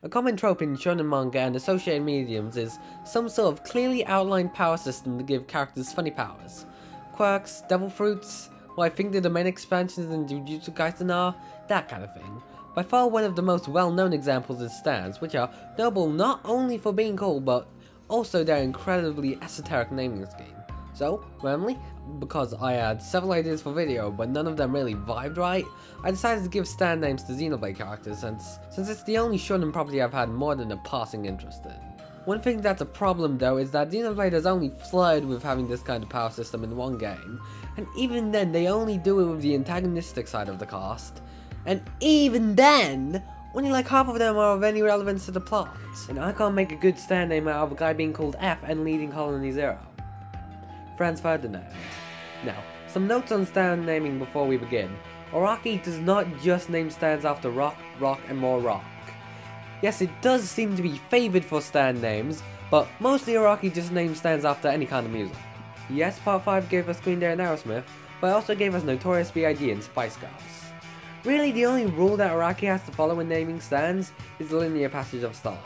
A common trope in shonen manga and associated mediums is some sort of clearly outlined power system to give characters funny powers. Quirks, devil fruits, what I think the main expansions in Jujutsu Kaisen are, that kind of thing. By far one of the most well-known examples is stands, which are notable not only for being cool, but also their incredibly esoteric naming scheme. So, randomly, because I had several ideas for video, but none of them really vibed right, I decided to give stand names to Xenoblade characters since it's the only shonen property I've had more than a passing interest in. One thing that's a problem though is that Xenoblade has only flirted with having this kind of power system in one game, and even then they only do it with the antagonistic side of the cast, and even then, only like half of them are of any relevance to the plot, and I can't make a good stand name out of a guy being called F and leading Colony Zero. Franz Ferdinand. Now, some notes on stand naming before we begin. Araki does not just name stands after rock, and more rock. Yes, it does seem to be favoured for stand names, but mostly Araki just names stands after any kind of music. Yes, Part 5 gave us Green Day and Aerosmith, but it also gave us Notorious B.I.G. and Spice Girls. Really, the only rule that Araki has to follow when naming stands is the linear passage of style.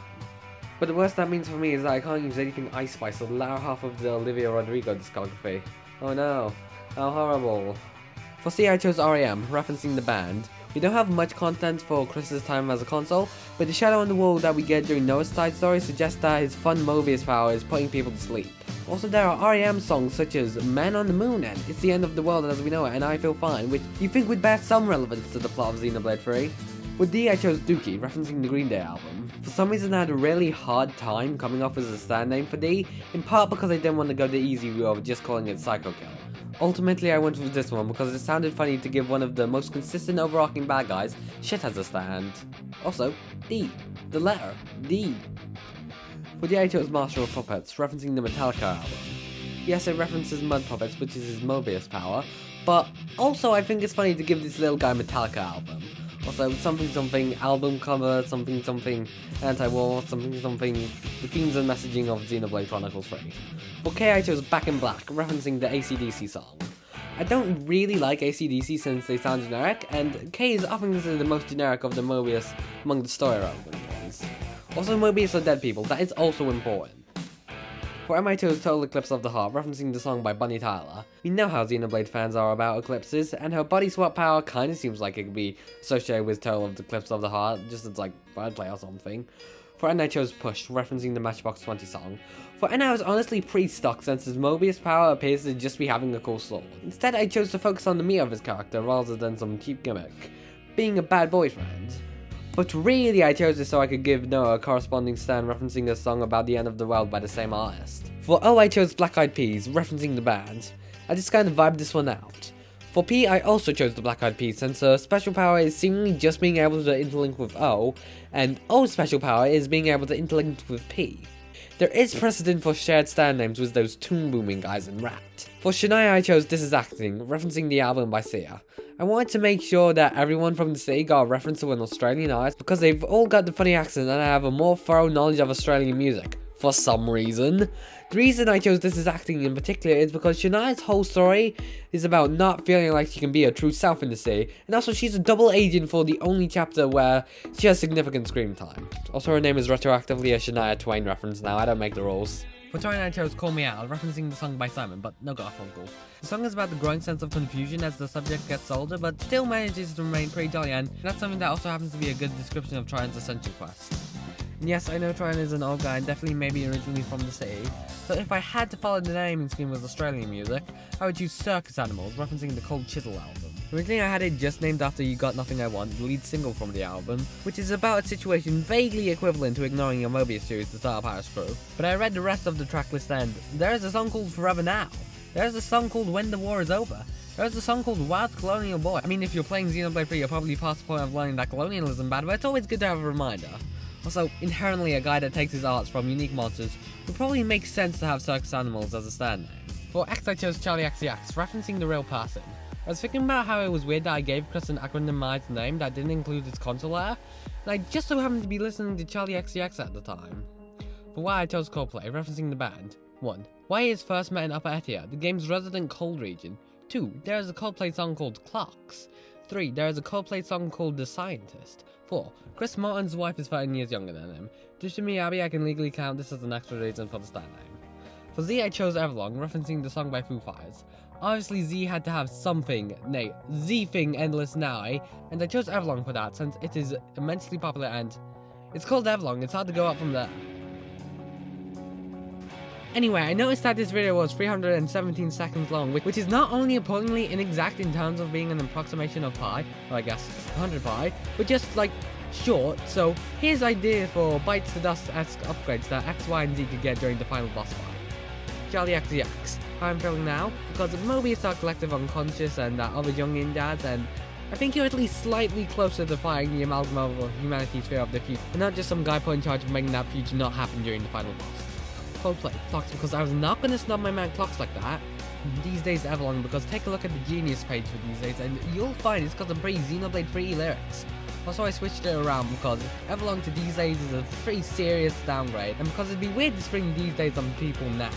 But the worst that means for me is that I can't use anything Ice Spice or the latter half of the Olivia Rodrigo discography. Oh no, how horrible. For C, I chose R.E.M., referencing the band. We don't have much content for Chris's time as a console, but the shadow on the wall that we get during Noah's side story suggests that his fun Moebius power is putting people to sleep. Also, there are R.E.M. songs such as Man on the Moon and It's the End of the World as We Know It and I Feel Fine, which you think would bear some relevance to the plot of Xenoblade 3. With D, I chose Dookie, referencing the Green Day album. For some reason I had a really hard time coming up with a stand name for D, in part because I didn't want to go the easy route of just calling it Psycho Kill. Ultimately I went with this one because it sounded funny to give one of the most consistent overarching bad guys shit as a stand. Also, D. The letter D. For D, I chose Master of Puppets, referencing the Metallica album. Yes, it references Mud Puppets, which is his Moebius power, but also I think it's funny to give this little guy Metallica album. Also, something album cover, something anti-war, something the themes and messaging of Xenoblade Chronicles 3. For K, I chose Back in Black, referencing the AC/DC song. I don't really like AC/DC since they sound generic, and K is often considered the most generic of the Moebius among the story-relevant ones. Also, Moebius are dead people, that is also important. For M, I chose Total Eclipse of the Heart, referencing the song by Bonnie Tyler. We know how Xenoblade fans are about eclipses, and her body swap power kinda seems like it could be associated with Total Eclipse of the Heart, just as like wordplay or something. For N, I chose Push, referencing the Matchbox 20 song. For N, I was honestly pretty stuck since his Moebius power appears to just be having a cool sword. Instead, I chose to focus on the meat of his character rather than some cheap gimmick, being a bad boyfriend. But really, I chose this so I could give Noah a corresponding stand referencing a song about the end of the world by the same artist. For O, I chose Black Eyed Peas, referencing the band. I just kind of vibed this one out. For P, I also chose the Black Eyed Peas since her special power is seemingly just being able to interlink with O, and O's special power is being able to interlink with P. There is precedent for shared stand names with those tune booming guys in Rat. For Shania, I chose This Is Acting, referencing the album by Sia. I wanted to make sure that everyone from the city got a reference to an Australian artist because they've all got the funny accent and I have a more thorough knowledge of Australian music, for some reason. The reason I chose This Is Acting in particular is because Shania's whole story is about not feeling like she can be her true self in the city, and also she's a double agent for the only chapter where she has significant screen time. Also, her name is retroactively a Shania Twain reference now, I don't make the rules. For Tori, I chose Call Me Out, referencing the song by Simon, but no Garfunkel. The song is about the growing sense of confusion as the subject gets older, but still manages to remain pretty jolly, and that's something that also happens to be a good description of Trion's Ascension quest. And yes, I know Trion is an old guy and definitely maybe originally from the city, so if I had to follow the naming scheme with Australian music, I would choose Circus Animals, referencing the Cold Chisel album. Originally I had it just named after You Got Nothing I Want, the lead single from the album, which is about a situation vaguely equivalent to ignoring your Moebius series to start a Pirate's Crew. But I read the rest of the tracklist and there is a song called Forever Now. There is a song called When the War Is Over. There is a song called Wild Colonial Boy. I mean, if you're playing Xenoblade 3, you're probably past the point of learning that colonialism bad, but it's always good to have a reminder. Also, inherently a guy that takes his arts from unique monsters would probably make sense to have Circus Animals as a stand name. For X, I chose Charlie XCX, referencing the real person. I was thinking about how it was weird that I gave Chris an acronymized name that didn't include his console letter, and I just so happened to be listening to Charlie XCX at the time. For Y, I chose Coldplay, referencing the band. 1. Y is first met in Upper Etia, the game's resident cold region. 2. There is a Coldplay song called Clocks. 3. There is a Coldplay song called The Scientist. 4. Chris Martin's wife is 13 years younger than him. Due to me, Abby, I can legally count this as an extra reason for the star name. For Z, I chose Everlong, referencing the song by Foo Fighters. Obviously, Z had to have something, nay, Z-thing endless now, eh? And I chose Everlong for that, since it is immensely popular and it's called Everlong, it's hard to go up from there. Anyway, I noticed that this video was 317 seconds long, which is not only appallingly inexact in terms of being an approximation of pi, or I guess 100 pi, but just like short. So here's idea for Bites to Dust-esque upgrades that X, Y, and Z could get during the final boss fight. Charlie XCX. How I'm feeling now? Because Moebius are collective unconscious and other young dads, and I think you're at least slightly closer to fighting the amalgam of humanity's fear of the future, and not just some guy put in charge of making that future not happen during the final boss. Coldplay, Clocks, because I was not going to snub my man Clocks like that. These days Everlong, because take a look at the Genius page for these days and you'll find it's got some pretty Xenoblade 3 lyrics. Also, I switched it around because Everlong to these days is a pretty serious downgrade, and because it'd be weird to spring these days on people now.